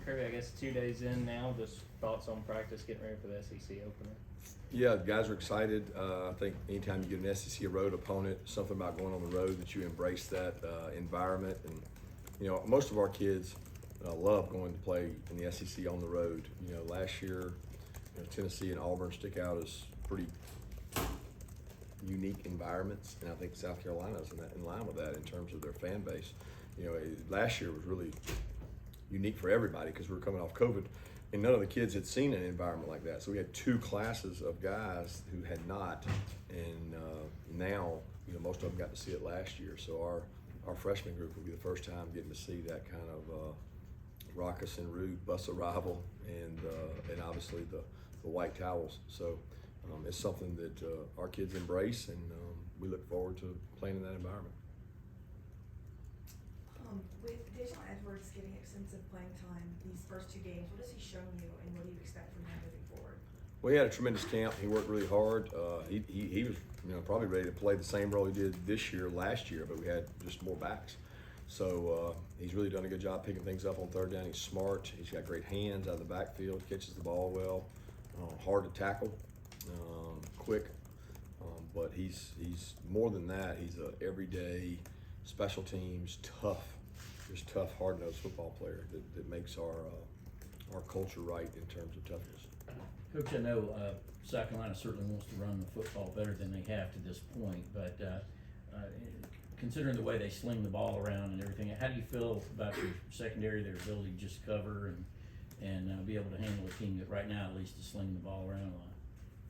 Kirby, I guess 2 days in now, just thoughts on practice, getting ready for the SEC opener. Yeah, guys are excited. I think anytime you get an SEC road opponent, something about going on the road that you embrace that environment. And you know, most of our kids love going to play in the SEC on the road. You know, last year, you know, Tennessee and Auburn stick out as pretty unique environments, and I think South Carolina is in line with that in terms of their fan base. You know, last year was really unique for everybody because we were coming off COVID, and none of the kids had seen an environment like that. So we had two classes of guys who had not, and now, you know, most of them got to see it last year. So our freshman group will be the first time getting to see that kind of raucous and rude bus arrival, and obviously the white towels. So it's something that our kids embrace, and we look forward to playing in that environment. With Daijun Edwards getting extensive playing time these first two games, what has he shown you, and what do you expect from him moving forward? Well, he had a tremendous camp. He worked really hard. He was, you know, probably ready to play the same role he did last year, but we had just more backs. So he's really done a good job picking things up on third down. He's smart. He's got great hands out of the backfield, catches the ball well, hard to tackle, quick. But he's more than that. He's a everyday special teams, just tough, hard-nosed football player that makes our culture right in terms of toughness. Coach, I know South Carolina certainly wants to run the football better than they have to this point, but considering the way they sling the ball around and everything, how do you feel about your secondary, their ability to just cover and be able to handle a team that right now at least is slinging the ball around a lot?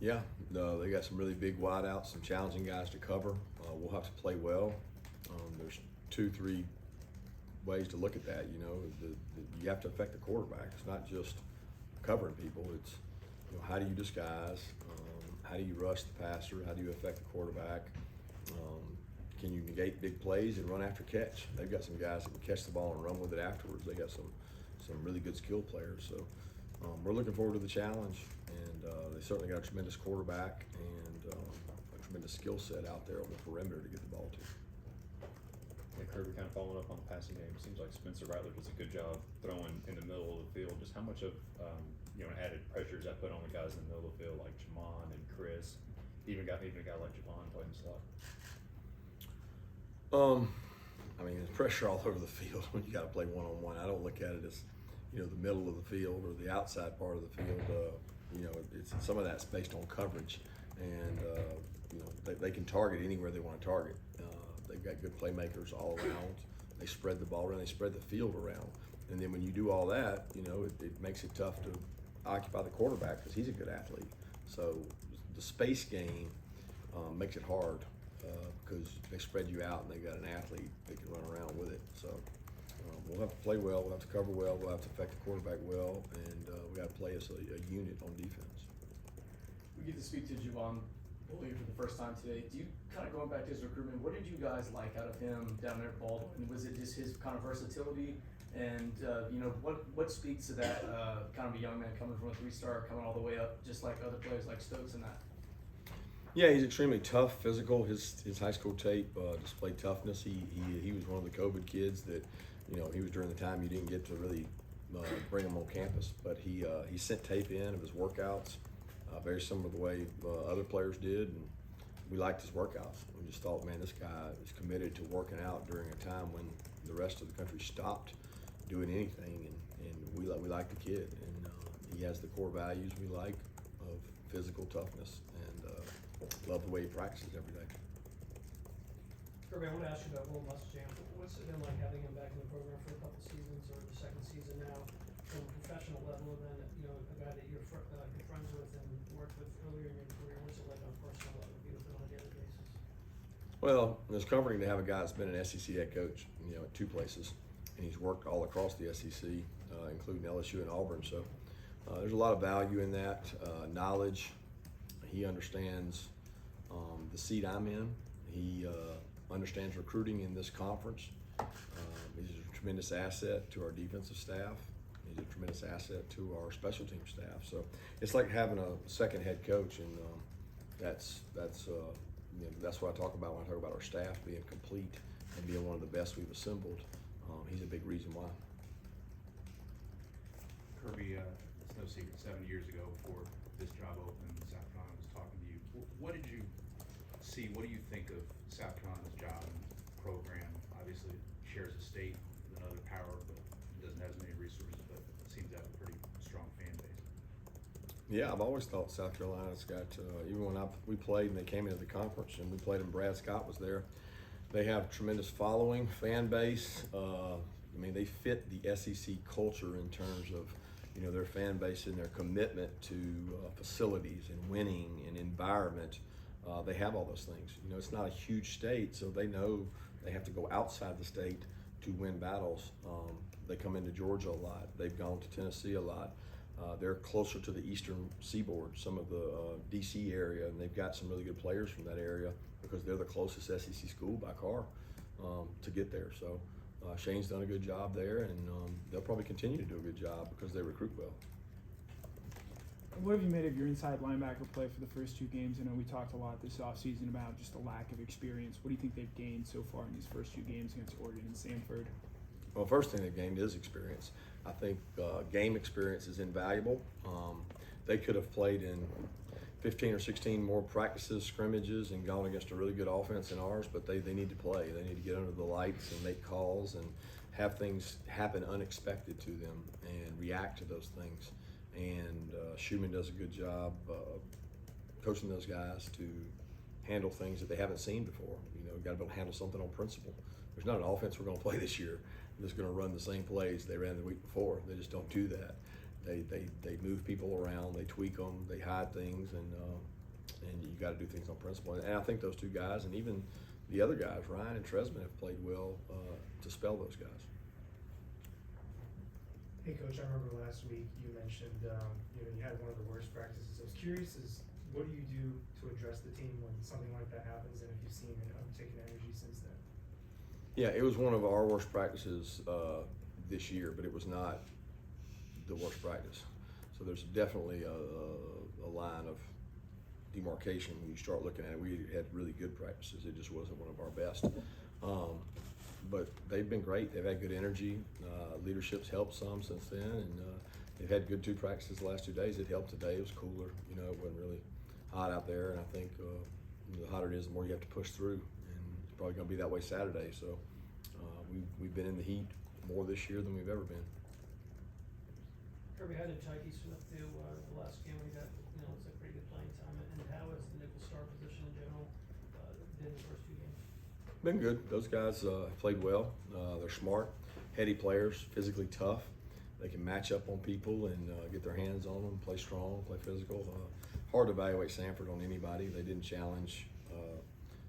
Yeah, they got some really big wideouts, some challenging guys to cover. We'll have to play well. There's 2-3 ways to look at that. You know, you have to affect the quarterback. It's not just covering people. It's, you know, how do you disguise? How do you rush the passer? How do you affect the quarterback? Can you negate big plays and run after catch? They've got some guys that can catch the ball and run with it afterwards. They got some really good skill players. So we're looking forward to the challenge, and they certainly got a tremendous quarterback and a tremendous skill set out there on the perimeter to get the ball to. Yeah, Kirby, kind of following up on the passing game, it seems like Spencer Rattler does a good job throwing in the middle of the field. Just how much of you know, added pressure does that put on the guys in the middle of the field like Jamon and Chris, even a guy like Jamon playing the slot? I mean, there's pressure all over the field when you got to play one-on-one. I don't look at it as, you know, the middle of the field or the outside part of the field. You know, some of that's based on coverage, and you know, they can target anywhere they want to target. They've got good playmakers all around. They spread the ball around. They spread the field around. And then when you do all that, you know, it makes it tough to occupy the quarterback because he's a good athlete. So the space game makes it hard because they spread you out and they got an athlete that can run around with it. So we'll have to play well. We'll have to cover well. We'll have to affect the quarterback well, and we got to play as a unit on defense. We get to speak to Jamon for the first time today. Do you kind of going back to his recruitment? What did you guys like out of him down there at Baldwin? Was it just his kind of versatility? And you know, what speaks to that kind of a young man coming from a 3-star, coming all the way up, just like other players like Stokes and that? Yeah, he's extremely tough, physical. His high school tape displayed toughness. He was one of the COVID kids that, you know, he was during the time you didn't get to really bring him on campus. But he sent tape in of his workouts, very similar to the way other players did, and we liked his workouts. We just thought, man, this guy is committed to working out during a time when the rest of the country stopped doing anything, and we like the kid, and he has the core values we like of physical toughness, and love the way he practices every day. Kirby, I want to ask you about Muschamp. What's it been like having him back in the program for a couple seasons, or the second season now, from a professional level, and then, you know, a guy that you're good friends with and worked with earlier in your career? What's it like on a personal level, be with him on a daily basis? Well, it's comforting to have a guy that's been an SEC head coach, you know, at 2 places, and he's worked all across the SEC, including LSU and Auburn. So there's a lot of value in that knowledge. He understands the seat I'm in. He understands recruiting in this conference. He's a tremendous asset to our defensive staff. He's a tremendous asset to our special team staff. So it's like having a second head coach, and that's you know, that's what I talk about when I talk about our staff being complete and being one of the best we've assembled. He's a big reason why. Kirby, it's no secret, 7 years ago before this job opened, South Carolina was talking to you. What did you see, what do you think of South Carolina's job and program? Obviously, it shares a state with another power, but it doesn't have as many resources, but it seems to have a pretty strong fan base. Yeah, I've always thought South Carolina's got, even when we played and they came into the conference and we played and Brad Scott was there, they have tremendous following, fan base. I mean, they fit the SEC culture in terms of, you know, their fan base and their commitment to facilities and winning and environment. They have all those things. You know, it's not a huge state, so they know they have to go outside the state to win battles. They come into Georgia a lot. They've gone to Tennessee a lot. They're closer to the eastern seaboard, some of the DC area, and they've got some really good players from that area because they're the closest SEC school by car to get there. So Shane's done a good job there, and they'll probably continue to do a good job because they recruit well. What have you made of your inside linebacker play for the first 2 games? I know we talked a lot this offseason about just the lack of experience. What do you think they've gained so far in these first 2 games against Oregon and Samford? Well, first thing they've gained is experience. I think game experience is invaluable. They could have played in 15 or 16 more practices, scrimmages, and gone against a really good offense in ours, but they need to play. They need to get under the lights and make calls and have things happen unexpected to them and react to those things. And Schumann does a good job coaching those guys to handle things that they haven't seen before. You know, got to be able to handle something on principle. There's not an offense we're going to play this year that's going to run the same plays they ran the week before. They just don't do that. They move people around, they tweak them, they hide things, and you got to do things on principle. And I think those 2 guys, and even the other guys, Ryan and Tresman, have played well to spell those guys. Hey Coach, I remember last week you mentioned you had one of the worst practices. I was curious, what do you do to address the team when something like that happens, and if you've seen an uptick in energy since then? Yeah, it was one of our worst practices this year, but it was not the worst practice. So there's definitely a line of demarcation when you start looking at it. We had really good practices. It just wasn't one of our best. But they've been great. They've had good energy. Leadership's helped some since then, and they've had good 2 practices the last 2 days. It helped today. It was cooler. You know, it wasn't really hot out there, and I think the hotter it is, the more you have to push through. And it's probably going to be that way Saturday. So we've been in the heat more this year than we've ever been. Kirby, how did Tykee Smith do the last game? We got, it was a pretty good playing time. And how has the nickel star position in general been the first 2 games? Been good. Those guys played well. They're smart, heady players, physically tough. They can match up on people and get their hands on them, play strong, play physical. Hard to evaluate Samford on anybody. They didn't challenge.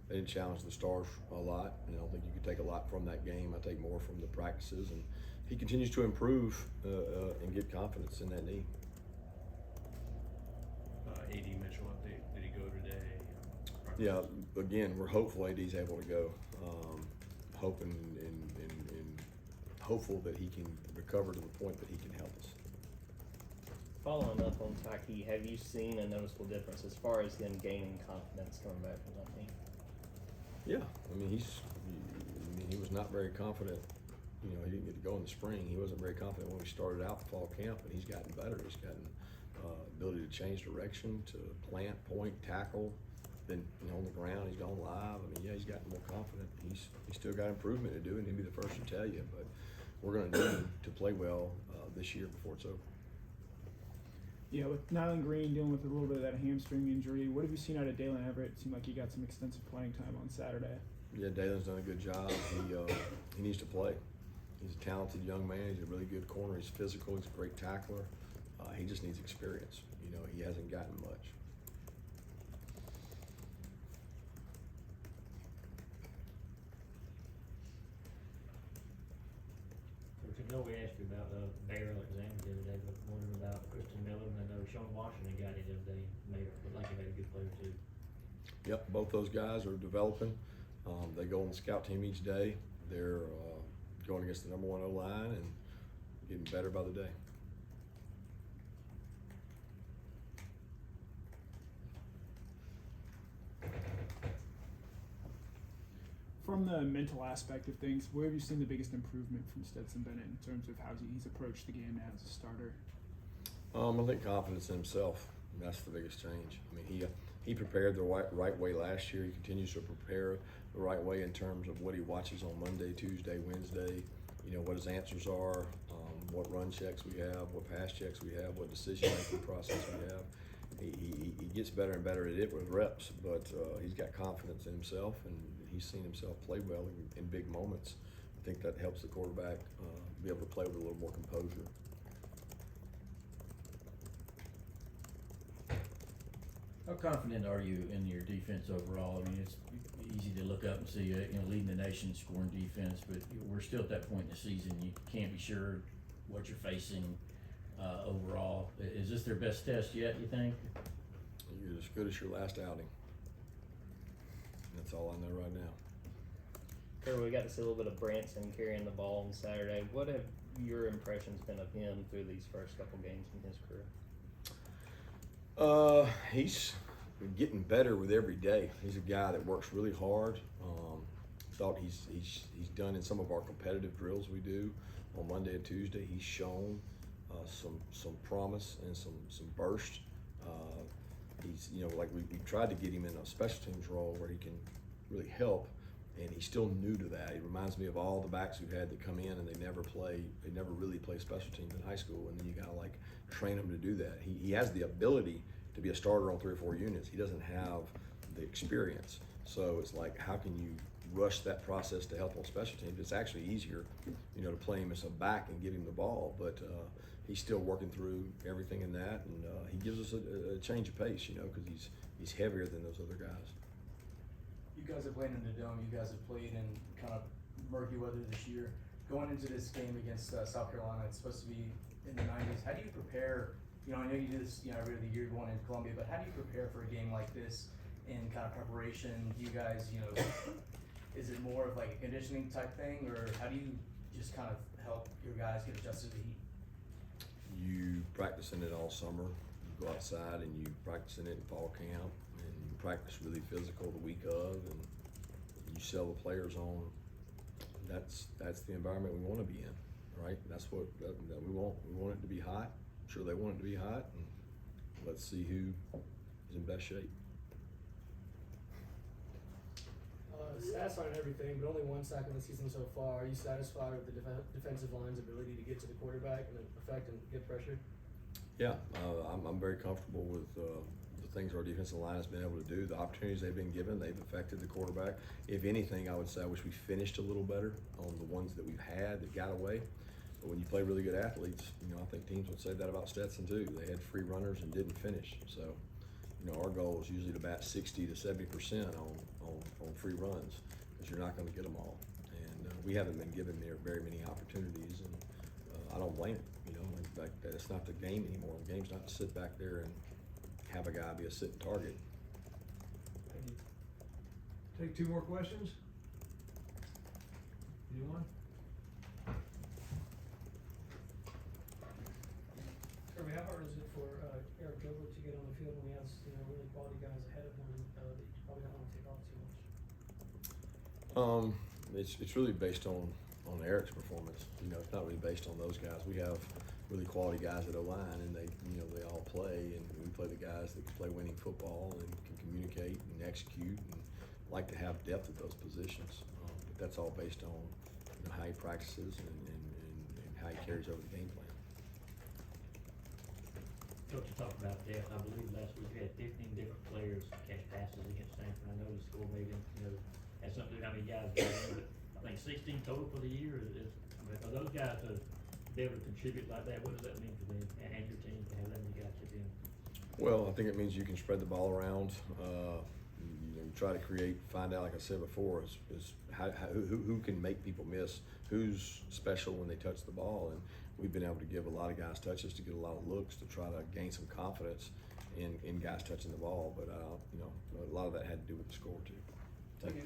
They didn't challenge the stars a lot. I don't think you could take a lot from that game. I take more from the practices, and he continues to improve and get confidence in that knee. AD Mitchell update, did he go today? Yeah, again, we're hopeful AD's able to go. Hoping and hopeful that he can recover to the point that he can help us. Following up on Tykee, have you seen a noticeable difference as far as him gaining confidence coming back from that team? Yeah, I mean he was not very confident. You know, he didn't get to go in the spring. He wasn't very confident when we started out the fall camp, and he's gotten better. He's gotten ability to change direction, to plant, point, tackle. Then on the ground, he's gone live. I mean, yeah, he's gotten more confident. He's still got improvement to do, and he'll be the first to tell you. But we're going to need him to play well this year before it's over. Yeah, with Nyland Green dealing with a little bit of that hamstring injury, what have you seen out of Daylen Everette? It seemed like he got some extensive playing time on Saturday. Yeah, Daylen's done a good job. He needs to play. He's a talented young man. He's a really good corner. He's physical. He's a great tackler. He just needs experience. You know, he hasn't gotten much. I know we asked you about Bayer Alexander the other day, but wondering about Christen Miller, and I know Shone Washington got it the other day. Mayor looked like he had a good player too. Yep, both those guys are developing. They go on the scout team each day. They're going against the number 1 O-line and getting better by the day. From the mental aspect of things, where have you seen the biggest improvement from Stetson Bennett in terms of how he's approached the game now as a starter? I think confidence in himself. That's the biggest change. I mean, he prepared the right way last year. He continues to prepare the right way in terms of what he watches on Monday, Tuesday, Wednesday. You know, what his answers are, what run checks we have, what pass checks we have, what decision-making process we have. He gets better and better at it with reps, but he's got confidence in himself, and he's seen himself play well in big moments. I think that helps the quarterback be able to play with a little more composure. How confident are you in your defense overall? I mean, it's easy to look up and see, leading the nation scoring defense, but we're still at that point in the season. You can't be sure what you're facing overall. Is this their best test yet, you think? You're as good as your last outing. That's all I know right now. Kirby, we got to see a little bit of Branson carrying the ball on Saturday. What have your impressions been of him through these first couple games in his career? He's getting better with every day. He's a guy that works really hard. Thought he's done in some of our competitive drills we do on Monday and Tuesday. He's shown some promise and some burst. He's like we tried to get him in a special teams role where he can really help, and he's still new to that. He reminds me of all the backs we've had that come in and they never really play special teams in high school, and then you gotta like train him to do that. He has the ability to be a starter on 3 or 4 units. He doesn't have the experience, so it's like, how can you rush that process to help on special teams? It's actually easier, to play him as a back and give him the ball, but he's still working through everything in that, and he gives us a change of pace, because he's heavier than those other guys. You guys have played in the dome. You guys have played in kind of murky weather this year. Going into this game against South Carolina, it's supposed to be in the 90s. How do you prepare? I know you do this, every other year going into Columbia, but how do you prepare for a game like this in kind of preparation? Do you guys, is it more of like a conditioning type thing, or how do you just kind of help your guys get adjusted to the heat? You practice in it all summer. You go outside and you practice in it in fall camp, and you practice really physical the week of, and you sell the players on. That's the environment we want to be in, right? That's what that we want. We want it to be hot. I'm sure they want it to be hot, and let's see who is in best shape. Stats aren't everything, but only 1 sack of the season so far. Are you satisfied with the defensive line's ability to get to the quarterback and affect and get pressure? Yeah, I'm very comfortable with the things our defensive line has been able to do. The opportunities they've been given, they've affected the quarterback. If anything, I would say I wish we finished a little better on the ones that we've had that got away. But when you play really good athletes, I think teams would say that about Stetson too. They had free runners and didn't finish. So, our goal is usually to bat 60 to 70% on free runs, because you're not going to get them all. And we haven't been given very many opportunities, and I don't blame it. In fact, it's not the game anymore. The game's not to sit back there and have a guy be a sitting target. Thank you. Take 2 more questions. Anyone? Kirby, how hard is it for Arik Gilbert to get on the field when he has really quality guys ahead of him that you probably don't want to take off too much? It's really based on Arik's performance. It's not really based on those guys. We have really quality guys at O-line, and they all play, and we play the guys that can play winning football and can communicate and execute and like to have depth at those positions. But that's all based on how he practices and how he carries over the game plan. Coach, you talked about depth. I believe last week you had 15 different players catch passes against Stanford. I know the score maybe, has something to do with how many guys got in, but I think 16 total for the year but for those guys to be able to contribute like that, what does that mean for them and your team to have that many guys chip in? Well, I think it means you can spread the ball around. You try to find out, like I said before, is who can make people miss, who's special when they touch the ball, and we've been able to give a lot of guys touches to get a lot of looks to try to gain some confidence in guys touching the ball. But a lot of that had to do with the score too. Thank you.